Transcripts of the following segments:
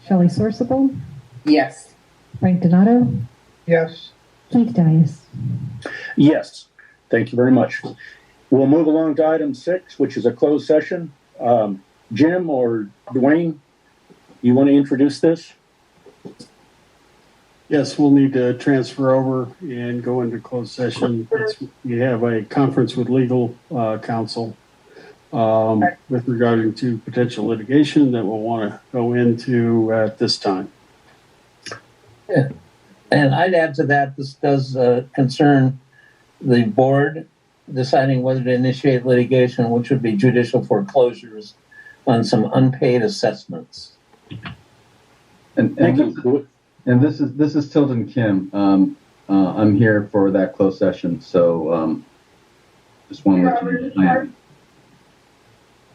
Shelley Sourceable, Yes. Frank Donato, Yes. Keith Dias. Yes, thank you very much. We'll move along to item 6, which is a closed session. Jim or Dwayne, you want to introduce this? Yes, we'll need to transfer over and go into closed session. We have a conference with legal counsel with regarding to potential litigation that we'll want to go into at this time. Yeah. And I'd add to that, this does concern the board deciding whether to initiate litigation, which would be judicial foreclosures on some unpaid assessments. And this is Tilden Kim. I'm here for that closed session, so just want to let you know.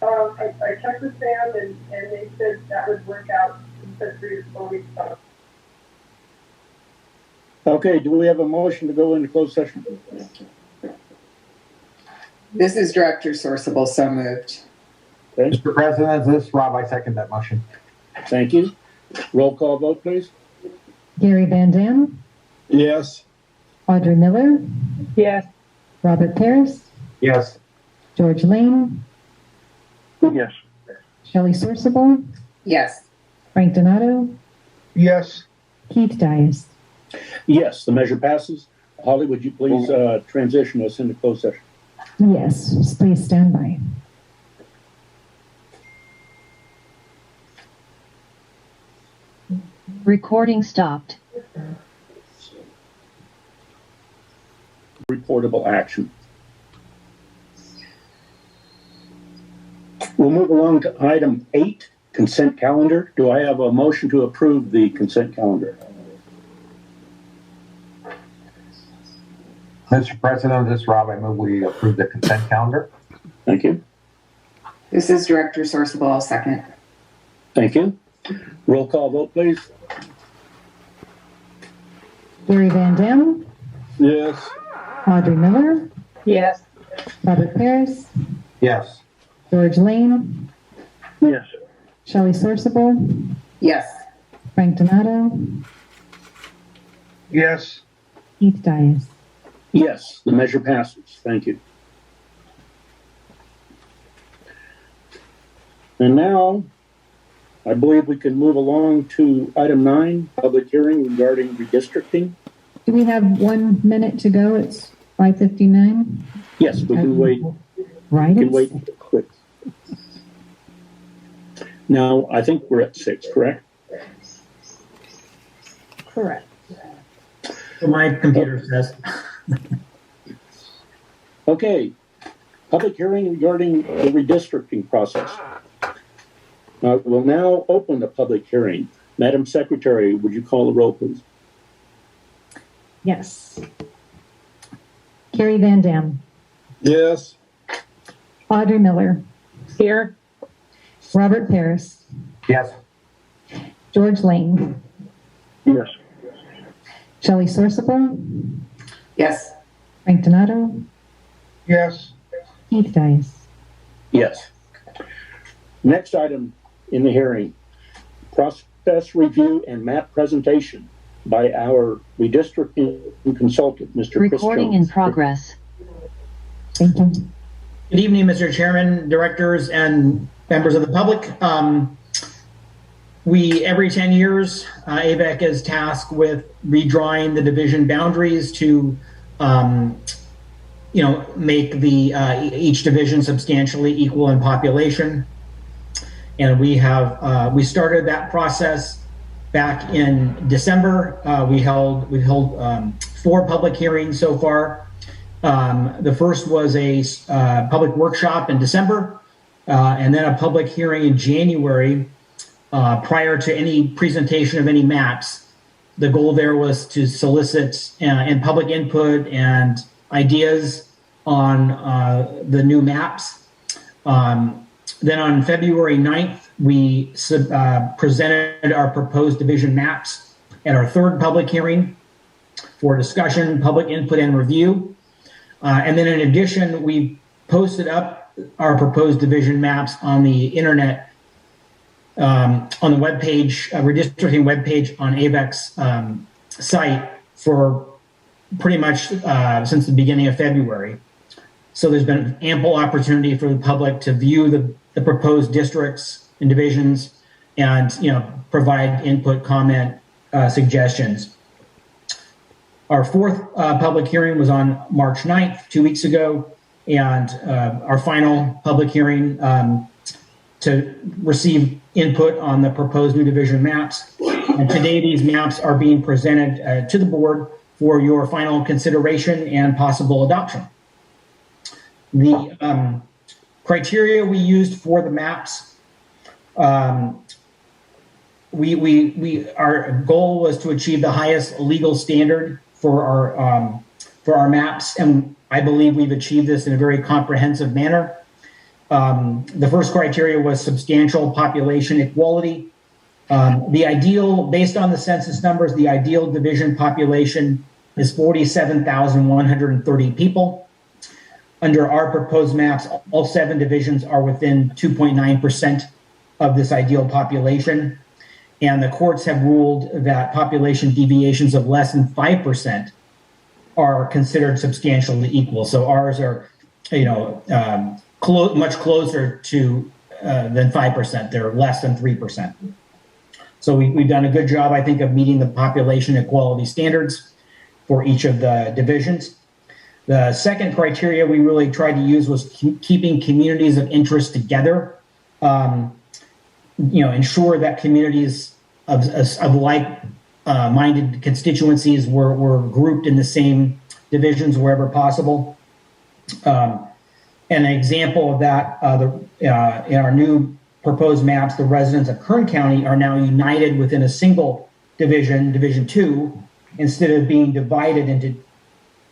I checked with Sam and they said that would work out. He said 3 to 4 weeks out. Okay, do we have a motion to go into closed session? This is Director Sourceable, so moved. Okay. Mr. President, this is Rob. I second that motion. Thank you. Roll call vote, please. Gary Van Dam, Yes. Audrey Miller, Yes. Robert Paris, Yes. George Lane, Yes. Shelley Sourceable, Yes. Frank Donato, Yes. Keith Dias. Yes, the measure passes. Holly, would you please transition us into closed session? Yes, please stand by. Recording stopped. Reportable action. We'll move along to item 8, consent calendar. Do I have a motion to approve the consent calendar? Mr. President, this is Rob. I move we approve the consent calendar. Thank you. This is Director Sourceable, I'll second. Thank you. Roll call vote, please. Gary Van Dam, Yes. Audrey Miller, Yes. Robert Paris, Yes. George Lane, Yes. Shelley Sourceable, Yes. Frank Donato, Yes. Keith Dias. Yes, the measure passes. Thank you. And now, I believe we can move along to item 9, public hearing regarding redistricting. Do we have 1 minute to go? It's 5:59. Yes, we can wait. Right. We can wait quick. Now, I think we're at 6, correct? Correct. My computer says. Okay, public hearing regarding the redistricting process. We'll now open the public hearing. Madam Secretary, would you call the roll, please? Yes. Gary Van Dam, Yes. Audrey Miller, Here. Robert Paris, Yes. George Lane, Yes. Shelley Sourceable, Yes. Frank Donato, Yes. Keith Dias. Yes. Next item in the hearing, process review and map presentation by our redistricting consultant, Mr. Chris Recording Jones. in progress. Thank you. Good evening, Mr. Chairman, directors, and members of the public. Every 10 years, Avek is tasked with redrawing the division boundaries to, make each division substantially equal in population. And we started that process back in December. We've held 4 public hearings so far. The first was a public workshop in December, and then a public hearing in January prior to any presentation of any maps. The goal there was to solicit and public input and ideas on the new maps. Then on February 9th, we presented our proposed division maps at our 3rd public hearing for discussion, public input, and review. And then in addition, we posted up our proposed division maps on the internet on the webpage, redistricting webpage on Avek's site for pretty much since the beginning of February. So there's been ample opportunity for the public to view the proposed districts and divisions and, provide input, comment, suggestions. Our fourth public hearing was on March 9th, 2 weeks ago, and our final public hearing to receive input on the proposed new division maps. And today these maps are being presented to the board for your final consideration and possible adoption. The criteria we used for the maps, our goal was to achieve the highest legal standard for our maps, and I believe we've achieved this in a very comprehensive manner. The first criteria was substantial population equality. The ideal, based on the census numbers, the ideal division population is 47,130 people. Under our proposed maps, all 7 divisions are within 2.9% of this ideal population. And the courts have ruled that population deviations of less than 5% are considered substantially equal. So ours are, much closer to than 5%. They're less than 3%. So we've done a good job, I think, of meeting the population equality standards for each of the divisions. The second criteria we really tried to use was keeping communities of interest together. Ensure that communities of like-minded constituencies were grouped in the same divisions wherever possible. And an example of that, in our new proposed maps, the residents of Kern County are now united within a single division, Division 2, instead of being divided into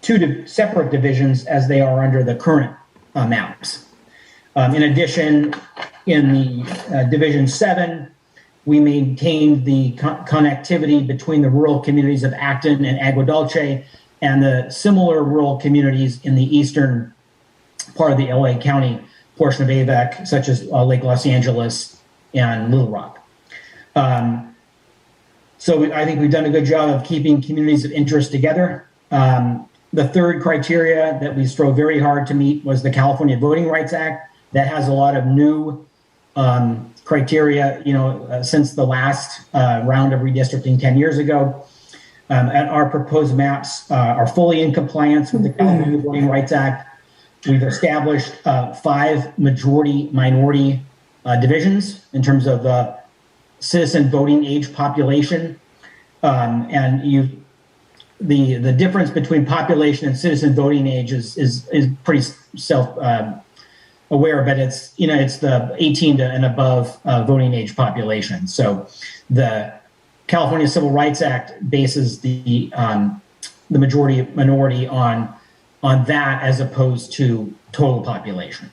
2 separate divisions as they are under the current maps. In addition, in the Division 7, we maintained the connectivity between the rural communities of Acton and Agua Dulce and the similar rural communities in the eastern part of the LA County portion of Avek, such as Lake Los Angeles and Little Rock. So I think we've done a good job of keeping communities of interest together. The third criteria that we strove very hard to meet was the California Voting Rights Act. That has a lot of new criteria, since the last round of redistricting 10 years ago. And our proposed maps are fully in compliance with the California Voting Rights Act. We've established 5 majority-minority divisions in terms of the citizen voting age population. And the difference between population and citizen voting age is pretty self-aware, but it's the 18 and above voting age population. So the California Civil Rights Act bases the majority-minority on that as opposed to total population.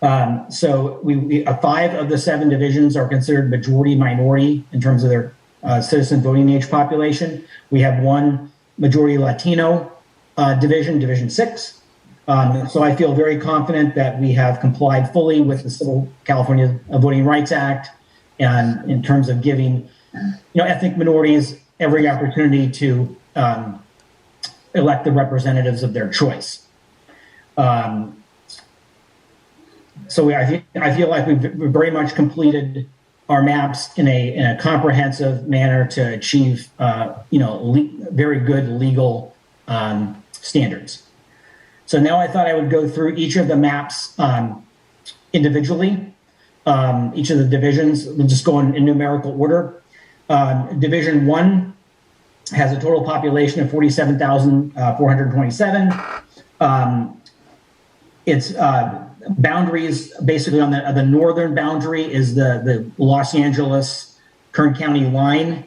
So 5 of the 7 divisions are considered majority-minority in terms of their citizen voting age population. We have 1 majority Latino division, Division 6. So I feel very confident that we have complied fully with the California Voting Rights Act, and in terms of giving ethnic minorities every opportunity to elect the representatives of their choice. So I feel like we've very much completed our maps in a comprehensive manner to achieve very good legal standards. So now I thought I would go through each of the maps individually, each of the divisions. We'll just go in numerical order. Division 1 has a total population of 47,427. Its boundaries, basically on the northern boundary, is the Los Angeles Kern County line.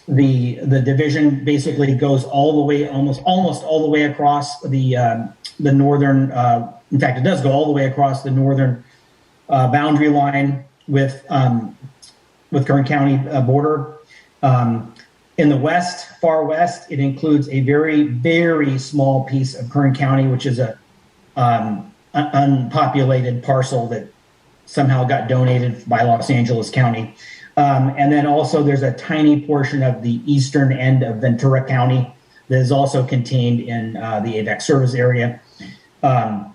The division basically goes all the way, almost all the way across the northern. In fact, it does go all the way across the northern boundary line with Kern County border. In the west, far west, it includes a very, very small piece of Kern County, which is a unpopulated parcel that somehow got donated by Los Angeles County. And then also there's a tiny portion of the eastern end of Ventura County that is also contained in the Avek service area. And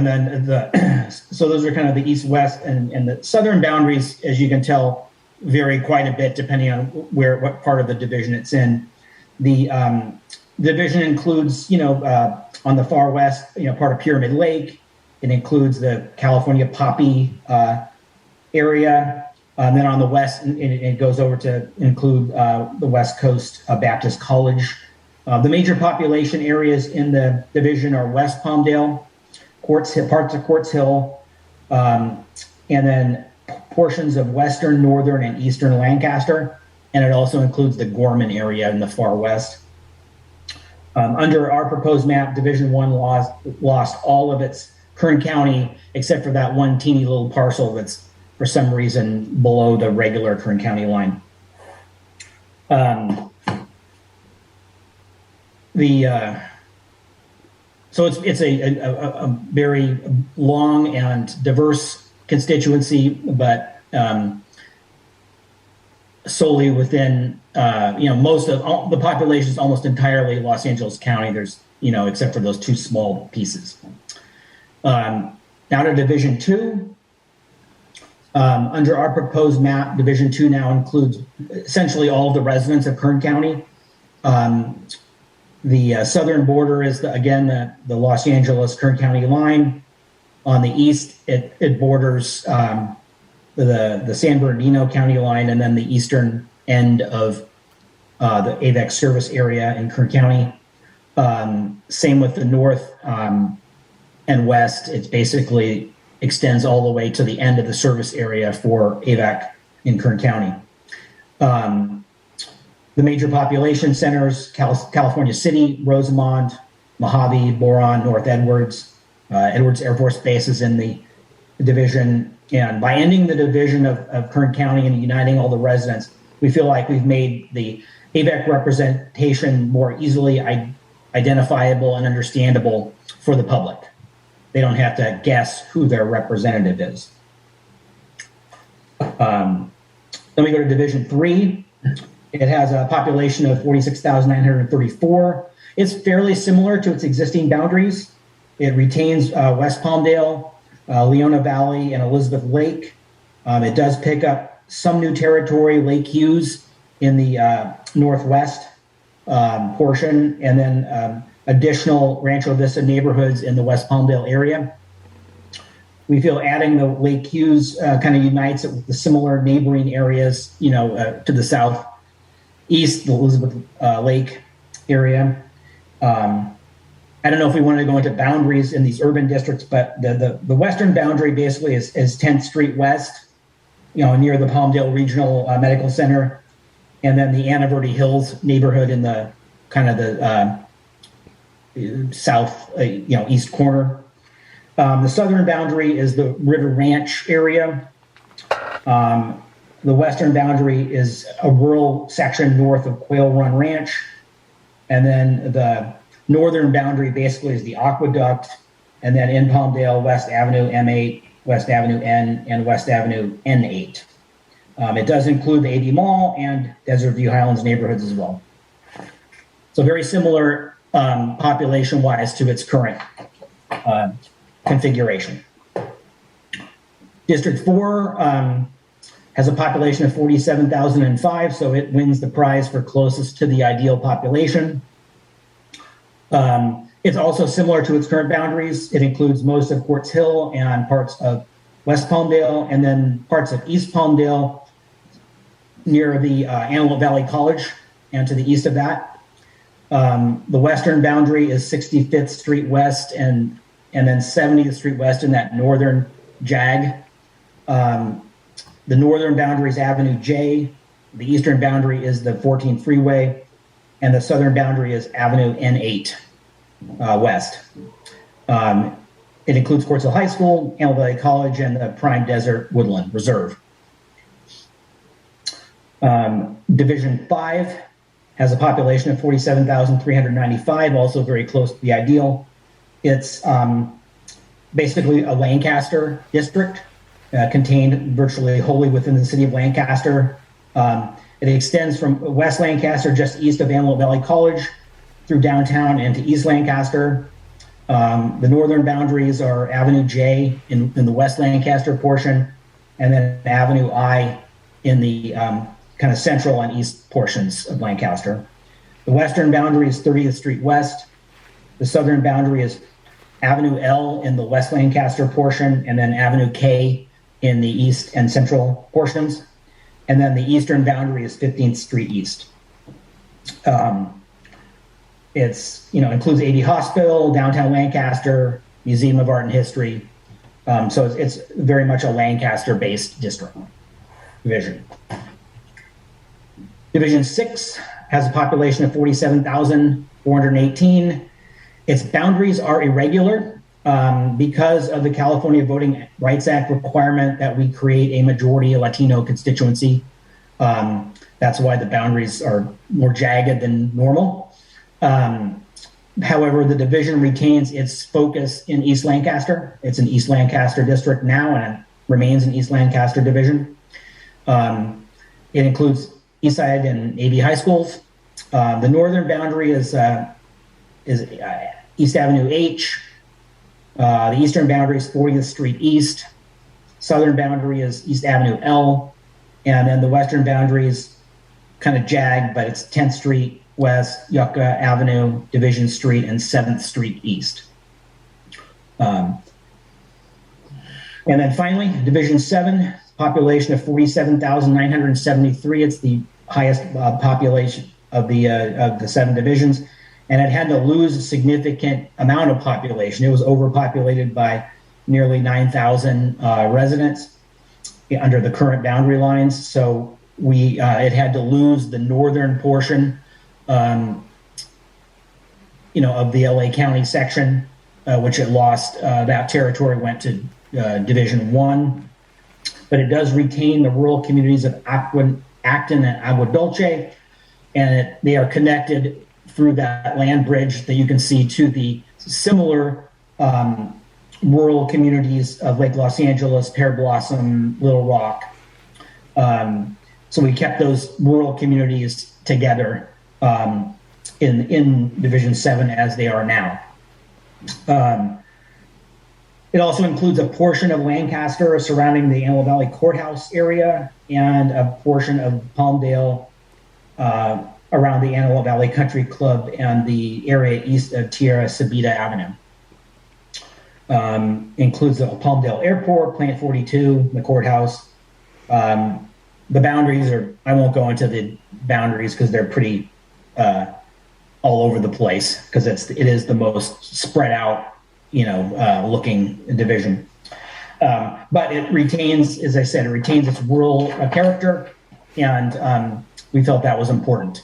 then so those are kind of the east-west, and the southern boundaries, as you can tell, vary quite a bit depending on what part of the division it's in. The division includes, on the far west, part of Pyramid Lake. It includes the California poppy area. Then on the west, it goes over to include the West Coast Baptist College. The major population areas in the division are West Palmdale, parts of Quartz Hill, and then portions of western, northern, and eastern Lancaster. And it also includes the Gorman area in the far west. Under our proposed map, Division 1 lost all of its Kern County, except for that one teeny little parcel that's for some reason below the regular Kern County line. So it's a very long and diverse constituency, but solely within, most of the population is almost entirely Los Angeles County. There's, except for those two small pieces. Now to Division 2. Under our proposed map, Division 2 now includes essentially all of the residents of Kern County. The southern border is, the Los Angeles-Kern County line. On the east, it borders the San Bernardino County line, and then the eastern end of the Avek service area in Kern County. Same with the north and west. It basically extends all the way to the end of the service area for Avek in Kern County. The major population centers, California City, Rosamond, Mojave, Boron, North Edwards. Edwards Air Force Base is in the division. And by ending the division of Kern County and uniting all the residents, we feel like we've made the Avek representation more easily identifiable and understandable for the public. They don't have to guess who their representative is. Then we go to Division 3. It has a population of 46,934. It's fairly similar to its existing boundaries. It retains West Palmdale, Leona Valley, and Elizabeth Lake. It does pick up some new territory, Lake Hughes in the northwest portion, and then additional Rancho Vista neighborhoods in the West Palmdale area. We feel adding the Lake Hughes kind of unites it with the similar neighboring areas, to the southeast, the Elizabeth Lake area. I don't know if we wanted to go into boundaries in these urban districts, but the western boundary basically is 10th Street West, near the Palmdale Regional Medical Center, and then the Anna Verde Hills neighborhood in the kind of the south, east corner. The southern boundary is the River Ranch area. The western boundary is a rural section north of Quail Run Ranch. And then the northern boundary basically is the Aqueduct. And then in Palmdale, West Avenue M8, West Avenue N, and West Avenue N8. It does include the AV Mall and Desert View Highlands neighborhoods as well. So very similar population-wise to its current configuration. District 4 has a population of 47,005, so it wins the prize for closest to the ideal population. It's also similar to its current boundaries. It includes most of Quartz Hill and parts of West Palmdale, and then parts of East Palmdale near the Antelope Valley College and to the east of that. The western boundary is 65th Street West and then 70th Street West in that northern jag. The northern boundary is Avenue J. The eastern boundary is the 14 freeway, and the southern boundary is Avenue N8 West. It includes Quartz Hill High School, Antelope Valley College, and the Prime Desert Woodland Reserve. Division 5 has a population of 47,395, also very close to the ideal. It's basically a Lancaster district contained virtually wholly within the city of Lancaster. It extends from West Lancaster, just east of Antelope Valley College, through downtown and to East Lancaster. The northern boundaries are Avenue J in the West Lancaster portion, and then Avenue I in the kind of central and east portions of Lancaster. The western boundary is 30th Street West. The southern boundary is Avenue L in the West Lancaster portion, and then Avenue K in the east and central portions. And then the eastern boundary is 15th Street East. It's, includes AD Hospital, downtown Lancaster, Museum of Art and History. So it's very much a Lancaster-based district division. Division 6 has a population of 47,418. Its boundaries are irregular because of the California Voting Rights Act requirement that we create a majority Latino constituency. That's why the boundaries are more jagged than normal. However, the division retains its focus in East Lancaster. It's an East Lancaster district now, and it remains an East Lancaster division. It includes Eastside and AV high schools. The northern boundary is East Avenue H. The eastern boundary is 40th Street East. Southern boundary is East Avenue L. And then the western boundary is kind of jagged, but it's 10th Street West, Yucca Avenue, Division Street, and 7th Street East. And then finally, Division 7, population of 47,973. It's the highest population of the 7 divisions. And it had to lose a significant amount of population. It was overpopulated by nearly 9,000 residents under the current boundary lines. So it had to lose the northern portion, of the LA County section, which it lost. That territory went to Division 1, but it does retain the rural communities of Acton and Agua Dulce, and they are connected through that land bridge that you can see to the similar rural communities of Lake Los Angeles, Pear Blossom, Little Rock. So we kept those rural communities together in Division 7 as they are now. It also includes a portion of Lancaster surrounding the Antelope Valley Courthouse area and a portion of Palmdale around the Antelope Valley Country Club and the area east of Tierra Sabita Avenue. Includes the Palmdale Airport, Plant 42, the courthouse. The boundaries I won't go into the boundaries because they're pretty all over the place because it is the most spread out, looking division. But it retains, as I said, its rural character, and we felt that was important.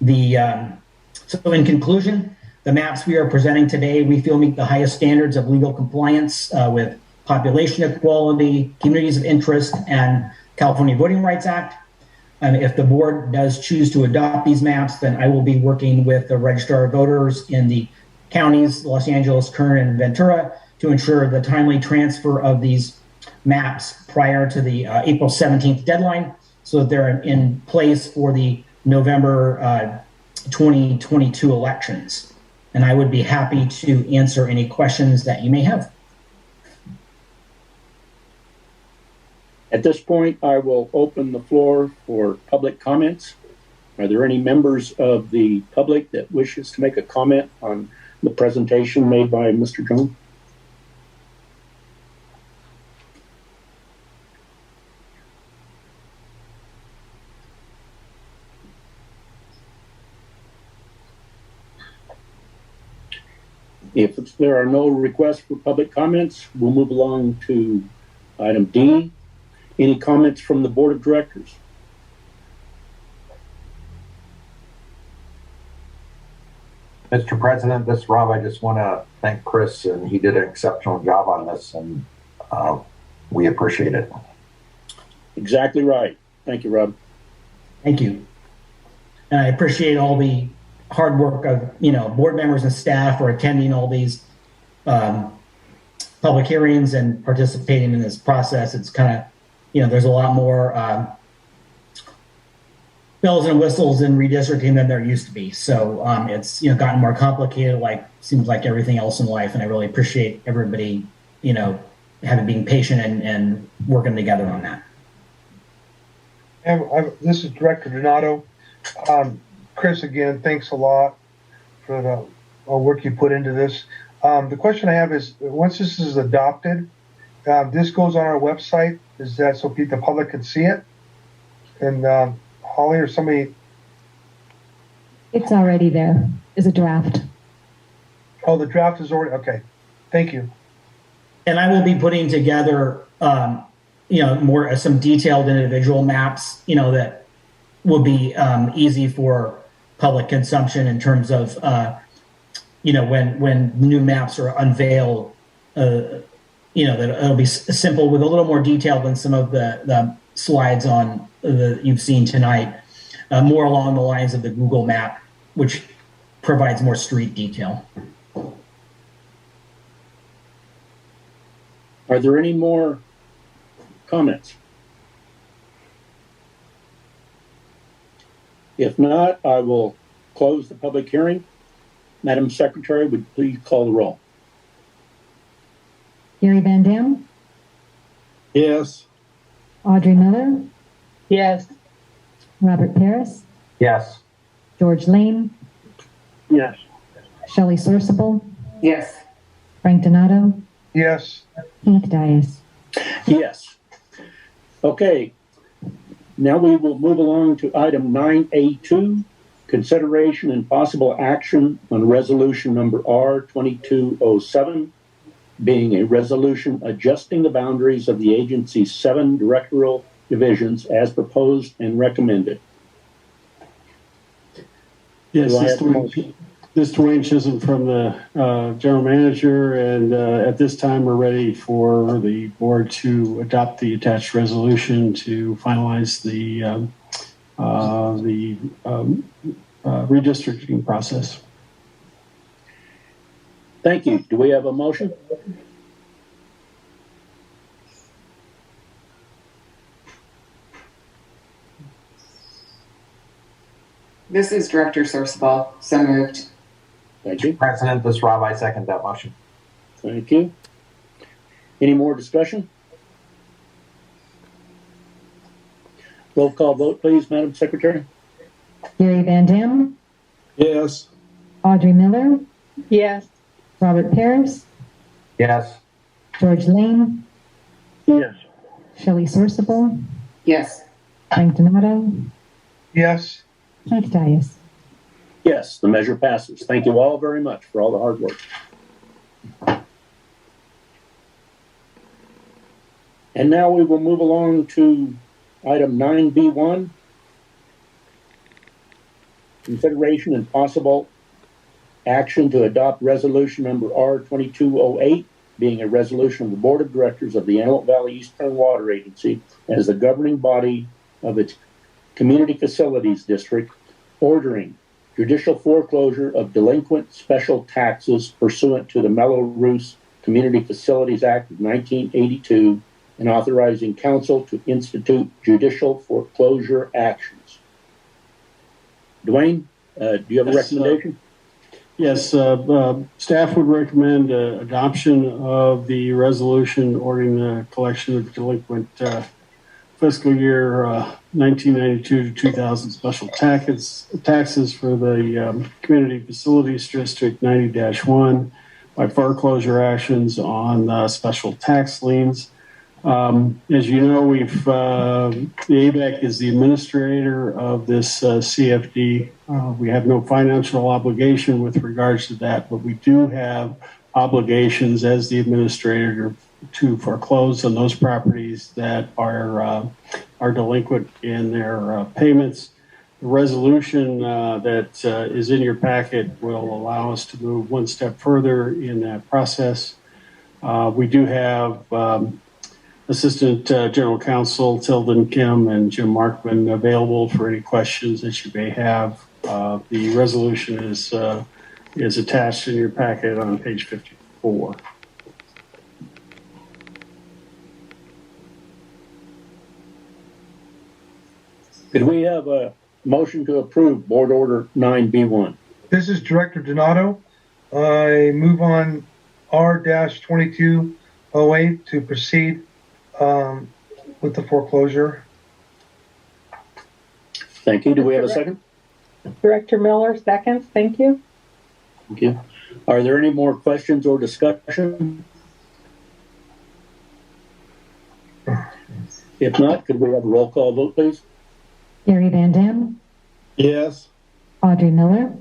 So in conclusion, the maps we are presenting today, we feel meet the highest standards of legal compliance with population equality, communities of interest, and California Voting Rights Act. If the board does choose to adopt these maps, then I will be working with the registrar of voters in the counties, Los Angeles, Kern, and Ventura, to ensure the timely transfer of these maps prior to the April 17th deadline so that they're in place for the November 2022 elections. And I would be happy to answer any questions that you may have. At this point, I will open the floor for public comments. Are there any members of the public that wishes to make a comment on the presentation made by Mr. Jones? If there are no requests for public comments, we'll move along to item D. Any comments from the board of directors? Mr. President, this is Rob. I just want to thank Chris, and he did an exceptional job on this, and we appreciate it. Exactly right. Thank you, Rob. Thank you. And I appreciate all the hard work of, board members and staff for attending all these public hearings and participating in this process, it's kind of, there's a lot more bells and whistles in redistricting than there used to be. So it's gotten more complicated, seems like everything else in life, and I really appreciate everybody being patient and working together on that. This is Director Donato. Chris, again, thanks a lot for the work you put into this. The question I have is, once this is adopted, this goes on our website. Is that so the public can see it? And Holly or somebody? It's already there as a draft. Oh, the draft is already, okay. Thank you. And I will be putting together, more some detailed individual maps, that will be easy for public consumption in terms of, when new maps are unveiled, that it'll be simple with a little more detail than some of the slides on you've seen tonight, more along the lines of the Google map, which provides more street detail. Are there any more comments? If not, I will close the public hearing. Madam Secretary, would you please call the roll? Gary Van Dam, Yes. Audrey Miller, Yes. Robert Paris, Yes. George Lane, Yes. Shelley Sorsable, Yes. Frank Donato, Yes. Keith Dias. Yes. Okay. Now we will move along to item 9A2, consideration and possible action on resolution number R2207, being a resolution adjusting the boundaries of the agency's 7 directorial divisions as proposed and recommended. Yes, Do I this have a motion? is Dwayne Chisholm from the general manager, and at this time we're ready for the board to adopt the attached resolution to finalize the redistricting process. Thank you. Do we have a motion? This is Director Sorsabal. So moved. Thank you. President, this is Rob. I second that motion. Thank you. Any more discussion? Roll call vote, please, Madam Secretary. Gary Van Dam, Yes. Audrey Miller, Yes. Robert Paris, Yes. George Lane, Yes. Shelley Sorsable, Yes. Frank Donato, Yes. Keith Dias. Yes, the measure passes. Thank you all very much for all the hard work. And now we will move along to item 9B1, consideration and possible action to adopt resolution number R2208, being a resolution of the Board of Directors of the Antelope Valley Eastern Water Agency as the governing body of its Community Facilities District, ordering judicial foreclosure of delinquent special taxes pursuant to the Mello-Roos Community Facilities Act of 1982 and authorizing council to institute judicial foreclosure actions. Dwayne, do you have a recommendation? Yes, staff would recommend adoption of the resolution ordering the collection of delinquent fiscal year 1992 to 2000 special taxes for the Community Facilities District 90-1 by foreclosure actions on special tax liens. As you know, the Avek is the administrator of this CFD. We have no financial obligation with regards to that, but we do have obligations as the administrator to foreclose on those properties that are delinquent in their payments. The resolution that is in your packet will allow us to move one step further in that process. We do have Assistant General Counsel Tilden Kim and Jim Markman available for any questions that you may have. The resolution is attached in your packet on page 50. 4. Could we have a motion to approve Board Order 9B1? This is Director Donato. I move on R-2208 to proceed with the foreclosure. Thank you. Do we have a second? Director Miller, seconds. Thank you. Thank you. Are there any more questions or discussion? If not, could we have a roll call vote, please? Gary Van Dam, Yes. Audrey Miller,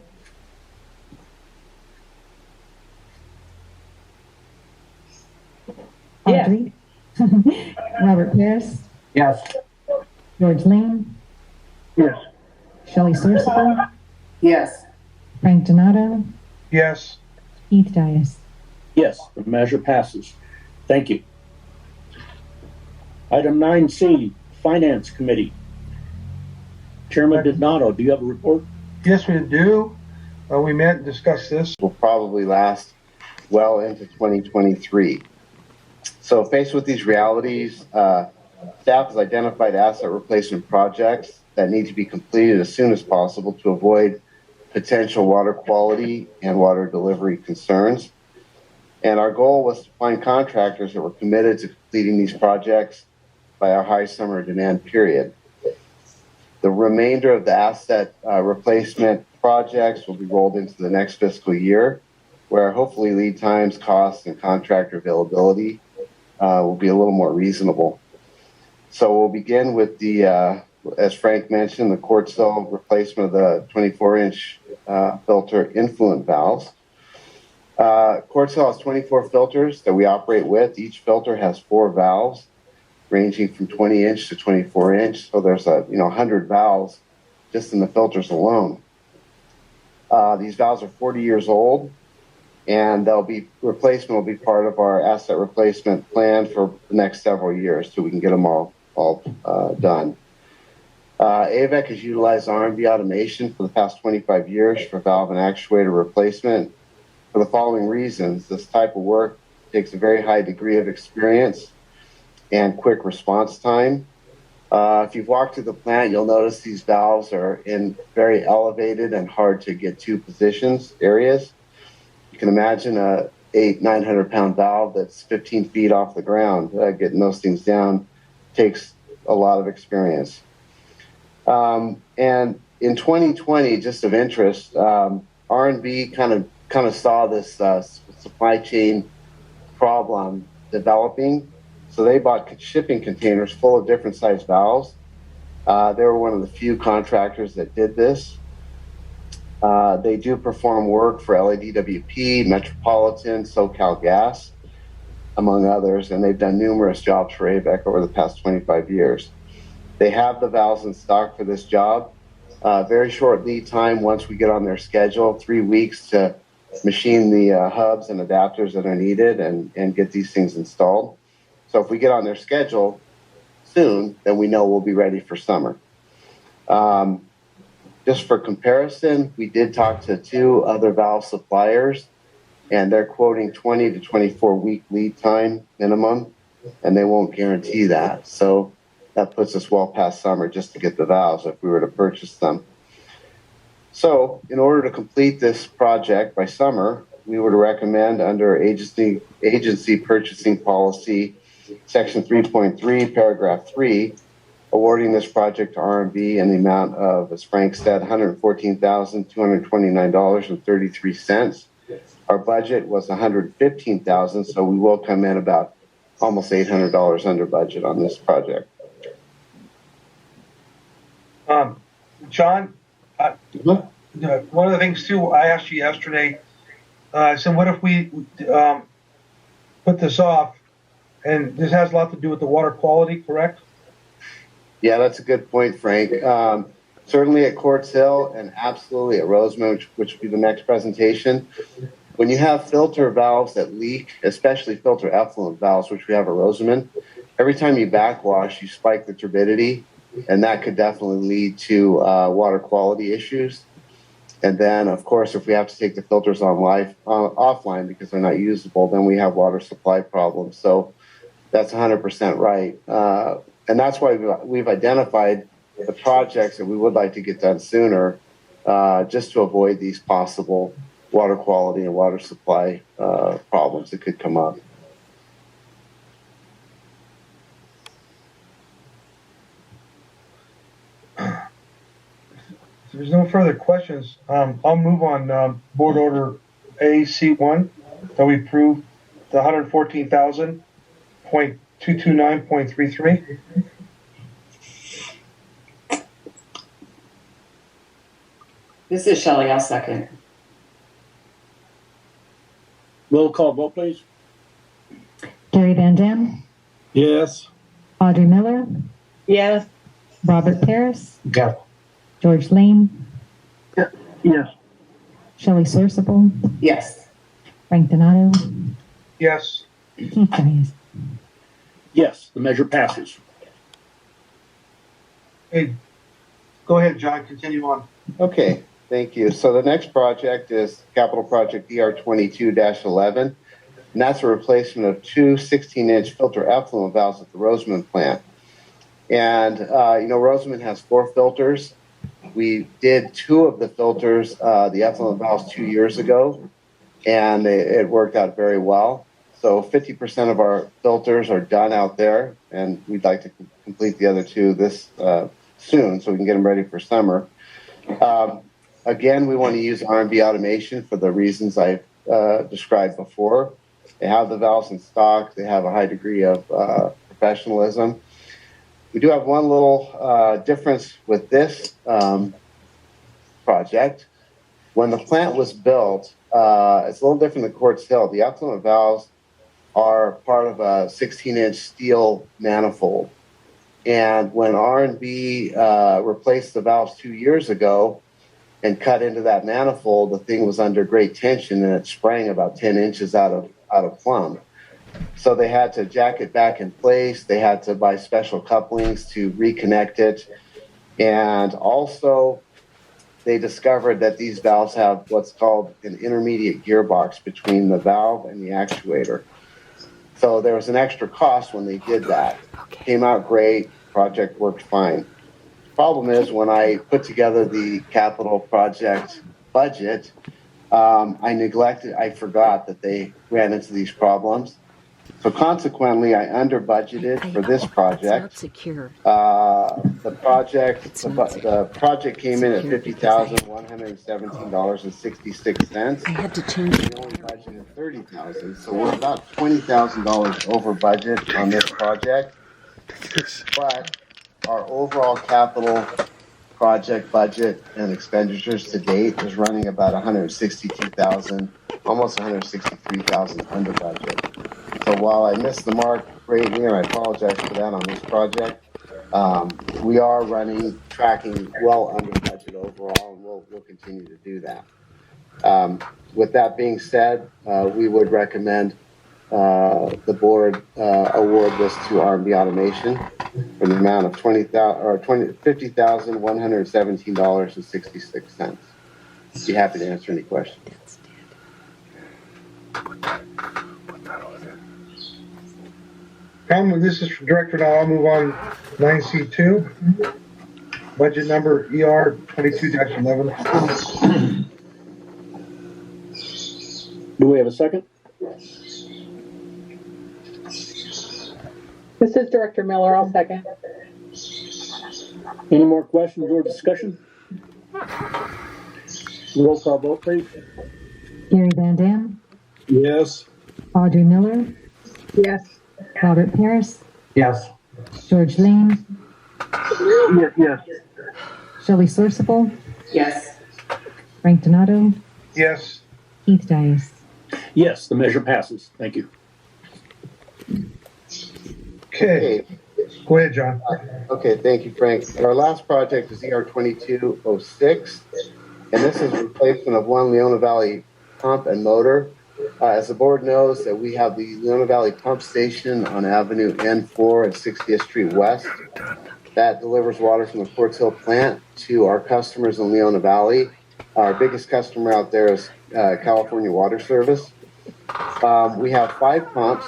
Yes. Audrey, Robert Paris, Yes. George Lane, Yes. Shelley Sourcewell, Yes. Frank Donato, Yes. Keith Dias. Yes, the measure passes. Thank you. Item 9C, Finance Committee. Chairman Donato, do you have a report? Yes, we do. We met and discussed this. Will probably last well into 2023. So faced with these realities, staff has identified asset replacement projects that need to be completed as soon as possible to avoid potential water quality and water delivery concerns. And our goal was to find contractors that were committed to completing these projects by our high summer demand period. The remainder of the asset replacement projects will be rolled into the next fiscal year, where hopefully lead times, costs, and contractor availability will be a little more reasonable. So we'll begin with the, as Frank mentioned, the quart cell replacement of the 24-inch filter influent valves. Quart cell has 24 filters that we operate with. Each filter has 4 valves, ranging from 20-inch to 24-inch. So there's 100 valves just in the filters alone. These valves are 40 years old, and replacement will be part of our asset replacement plan for the next several years, so we can get them all done. Avek has utilized R&B automation for the past 25 years for valve and actuator replacement for the following reasons. This type of work takes a very high degree of experience and quick response time. If you've walked through the plant, you'll notice these valves are in very elevated and hard to get to areas. You can imagine a 900 pound valve that's 15 feet off the ground. Getting those things down takes a lot of experience. And in 2020, just of interest, R&B kind of saw this supply chain problem developing. So they bought shipping containers full of different size valves. They were one of the few contractors that did this. They do perform work for LADWP, Metropolitan, SoCal Gas, among others, and they've done numerous jobs for Avek over the past 25 years. They have the valves in stock for this job. Very short lead time once we get on their schedule, 3 weeks to machine the hubs and adapters that are needed and get these things installed. So if we get on their schedule soon, then we know we'll be ready for summer. Just for comparison, we did talk to 2 other valve suppliers, and they're quoting 20 to 24 week lead time minimum, and they won't guarantee that. So that puts us well past summer just to get the valves if we were to purchase them. So in order to complete this project by summer, we would recommend under agency purchasing policy, section 3.3, paragraph 3, awarding this project to R&B in the amount of, as Frank said, $114,229.33. Our budget was $115,000, so we will come in about almost $800 under budget on this project. John, one of the things too, I asked you yesterday, I said, what if we put this off? And this has a lot to do with the water quality, correct? Yeah, that's a good point, Frank. Certainly at Quartz Hill and absolutely at Roseman, which will be the next presentation. When you have filter valves that leak, especially filter effluent valves, which we have at Roseman, every time you backwash, you spike the turbidity, and that could definitely lead to water quality issues. And then, of course, if we have to take the filters offline because they're not usable, then we have water supply problems. So that's 100% right. And that's why we've identified the projects that we would like to get done sooner, just to avoid these possible water quality and water supply problems that could come up. If there's no further questions, I'll move on Board Order AC1 that we approve the 114,000.229.33. This is Shelley. I'll second. Roll call vote, please. Gary Van Dam, Yes. Audrey Miller, Yes. Robert Paris, Yes. George Lane, Yes. Shelley Sorsable, Yes. Frank Donato, Yes. Keith Dias. Yes, the measure passes. Hey, go ahead, John. Continue on. Okay, thank you. So the next project is Capital Project ER22-11, and that's a replacement of two 16-inch filter effluent valves at the Rosamond plant. And, Rosamond has 4 filters. We did 2 of the filters, the effluent valves 2 years ago, and it worked out very well. So 50% of our filters are done out there, and we'd like to complete the other 2 this soon so we can get them ready for summer. Again, we want to use R&B automation for the reasons I've described before. They have the valves in stock. They have a high degree of professionalism. We do have one little difference with this project. When the plant was built, it's a little different than Quartz Hill. The effluent valves are part of a 16-inch steel manifold. And when R&B replaced the valves 2 years ago and cut into that manifold, the thing was under great tension and it sprang about 10 inches out of plumb. So they had to jack it back in place. They had to buy special couplings to reconnect it. And also, they discovered that these valves have what's called an intermediate gearbox between the valve and the actuator. So there was an extra cost when they did that. Came out great. Project worked fine. Problem is, when I put together the capital project budget, I forgot that they ran into these problems. So consequently, I under budgeted for this project. The project came in at $50,117.66. I had to change it. We only budgeted $30,000, so we're about $20,000 over budget on this project. But our overall capital project budget and expenditures to date is running about $162,000, almost $163,000 under budget. So while I missed the mark greatly, and I apologize for that on this project, we are tracking well under budget overall, and we'll continue to do that. With that being said, we would recommend the board award this to R&B Automation for the amount of $50,117.66. Be happy to answer any questions. This is for Director now. I'll move on 9C2, budget number ER 22-11. Do we have a second? This is Director Miller. I'll second. Any more questions or discussion? Roll call vote, please. Gary Van Dam, Yes. Audrey Miller, Yes. Robert Paris, Yes. George Lane, Yes. Shelley Sorsable, Yes. Frank Donato, Yes. Keith Dias. Yes, the measure passes. Thank you. Okay. Go ahead, John. Okay, thank you, Frank. Our last project is ER 2206, and this is replacement of one Leona Valley pump and motor. As the board knows, that we have the Leona Valley pump station on Avenue N4 at 60th Street West. That delivers water from the Quartz Hill plant to our customers in Leona Valley. Our biggest customer out there is California Water Service. We have 5 pumps,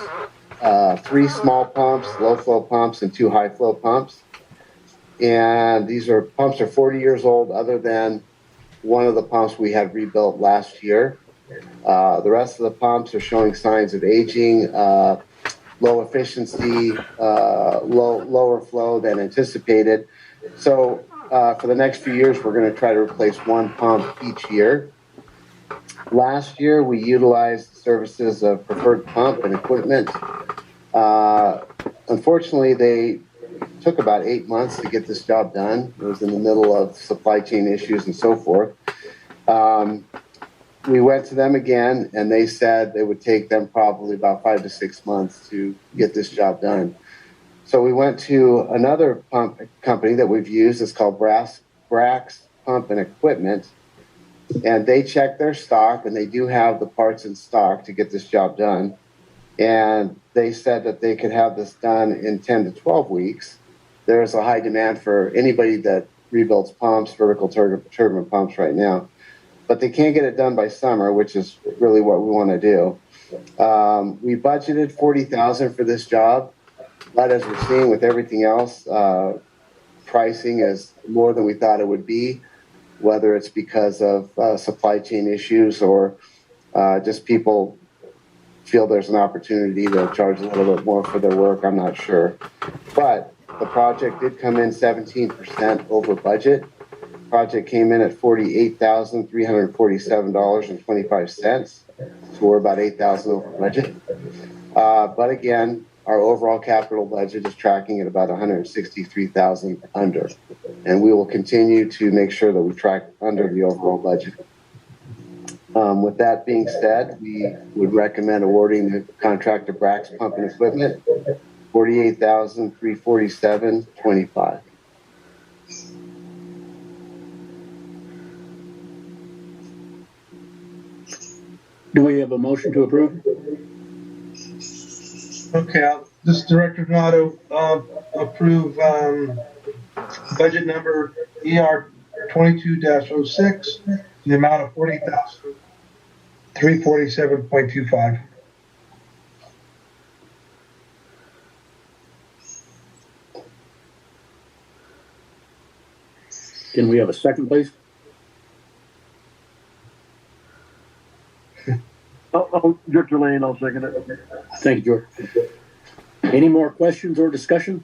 3 small pumps, low flow pumps, and 2 high flow pumps. And these pumps are 40 years old, other than one of the pumps we had rebuilt last year. The rest of the pumps are showing signs of aging, low efficiency, lower flow than anticipated. So for the next few years, we're going to try to replace 1 pump each year. Last year, we utilized the services of Preferred Pump and Equipment. Unfortunately, they took about 8 months to get this job done. It was in the middle of supply chain issues and so forth. We went to them again, and they said it would take them probably about 5 to 6 months to get this job done. So we went to another pump company that we've used. It's called Brax Pump and Equipment. And they checked their stock, and they do have the parts in stock to get this job done. And they said that they could have this done in 10 to 12 weeks. There's a high demand for anybody that rebuilds pumps, vertical turbine pumps right now. But they can't get it done by summer, which is really what we want to do. We budgeted $40,000 for this job, but as we're seeing with everything else, pricing is more than we thought it would be, whether it's because of supply chain issues or just people feel there's an opportunity to charge a little bit more for their work. I'm not sure. But the project did come in 17% over budget. Project came in at $48,347.25. So we're about $8,000 over budget. But again, our overall capital budget is tracking at about $163,000 under. And we will continue to make sure that we track under the overall budget. With that being said, we would recommend awarding the contract to Brax Pump and Equipment, $48,347.25. Do we have a motion to approve? Okay, this is Director Donato. Approve budget number ER 22-06, the amount of $40,347.25. Can we have a second, please? Director Lane, I'll second it. Thank you, George. Any more questions or discussion?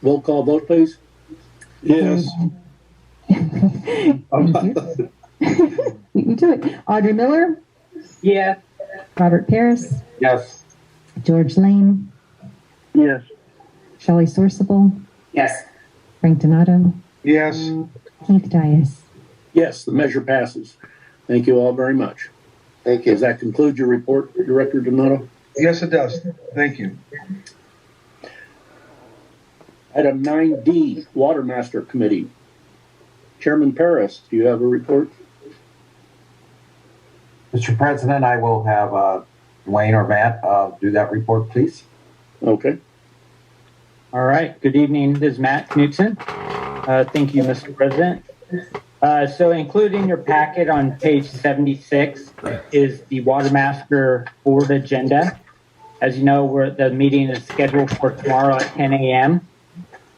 Roll call vote, please. Yes. You do it. Audrey Miller, Yes. Robert Paris, Yes. George Lane, Yes. Shelley Sorsable, Yes. Frank Donato, Yes. Keith Dias. Yes, the measure passes. Thank you all very much. Thank you. Does that conclude your report, Director Donato? Yes, it does. Thank you. Item 9D, Water Master Committee. Chairman Paris, do you have a report? Mr. President, I will have Dwayne or Matt do that report, please. Okay. All right. Good evening. This is Matt Knutson. Thank you, Mr. President. So included in your packet on page 76 is the Water Master Board agenda. As you know, the meeting is scheduled for tomorrow at 10 a.m.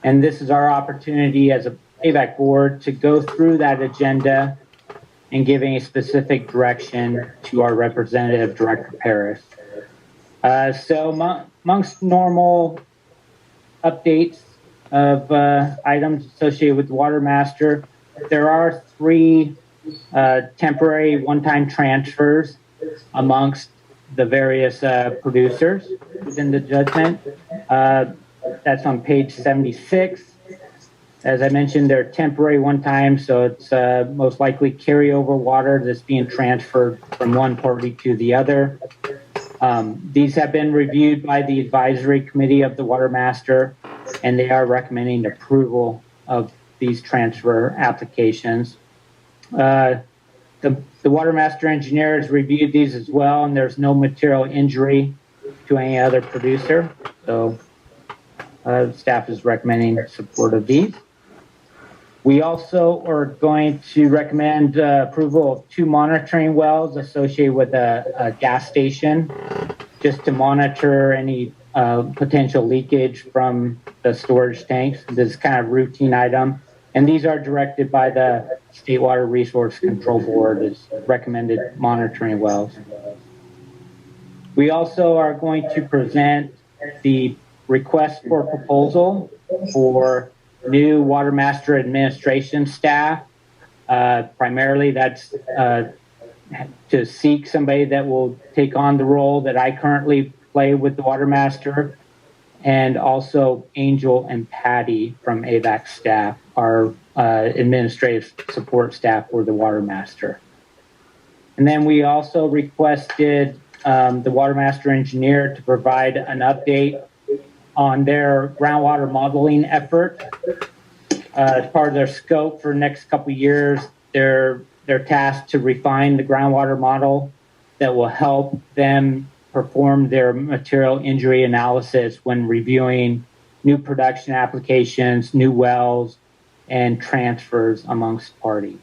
And this is our opportunity as a Avek board to go through that agenda and give a specific direction to our representative, Director Paris. So amongst normal updates of items associated with the Water Master, there are 3 temporary one-time transfers amongst the various producers within the judgment. That's on page 76. As I mentioned, they're temporary one-time, so it's most likely carryover water that's being transferred from one party to the other. These have been reviewed by the advisory committee of the Water Master, and they are recommending approval of these transfer applications. The Water Master engineer has reviewed these as well, and there's no material injury to any other producer. So staff is recommending support of these. We also are going to recommend approval of 2 monitoring wells associated with a gas station, just to monitor any potential leakage from the storage tanks. This is kind of routine item. And these are directed by the State Water Resource Control Board as recommended monitoring wells. We also are going to present the request for proposal for new Water Master administration staff. Primarily that's to seek somebody that will take on the role that I currently play with the Water Master, and also Angel and Patty from Avek staff, our administrative support staff for the Water Master. And then we also requested the Water Master engineer to provide an update on their groundwater modeling effort. As part of their scope for the next couple of years, they're tasked to refine the groundwater model that will help them perform their material injury analysis when reviewing new production applications, new wells, and transfers amongst parties.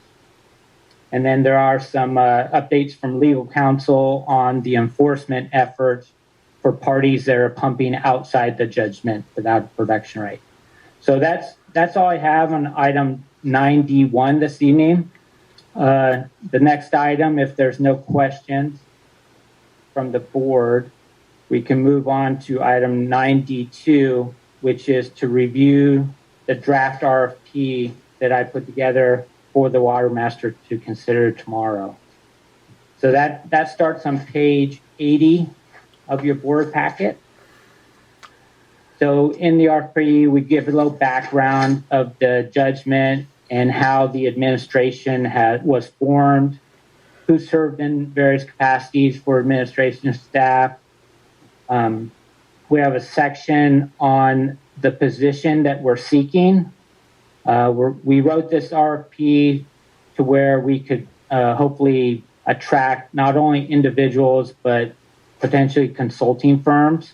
And then there are some updates from legal counsel on the enforcement efforts for parties that are pumping outside the judgment without a production rate. So that's all I have on item 9D1 this evening. The next item, if there's no questions from the board, we can move on to item 9D2, which is to review the draft RFP that I put together for the Water Master to consider tomorrow. So that starts on page 80 of your board packet. So in the RFP, we give a little background of the judgment and how the administration was formed, who served in various capacities for administration staff. We have a section on the position that we're seeking. We wrote this RFP to where we could hopefully attract not only individuals, but potentially consulting firms,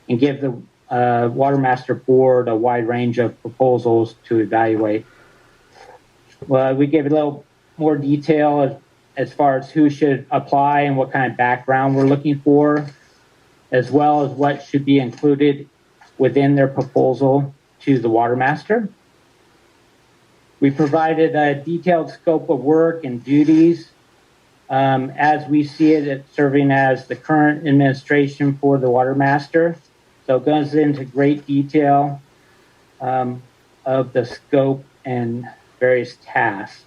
and give the Water Master Board a wide range of proposals to evaluate. Well, we gave a little more detail as far as who should apply and what kind of background we're looking for, as well as what should be included within their proposal to the Water Master. We provided a detailed scope of work and duties as we see it serving as the current administration for the Water Master. So it goes into great detail of the scope and various tasks.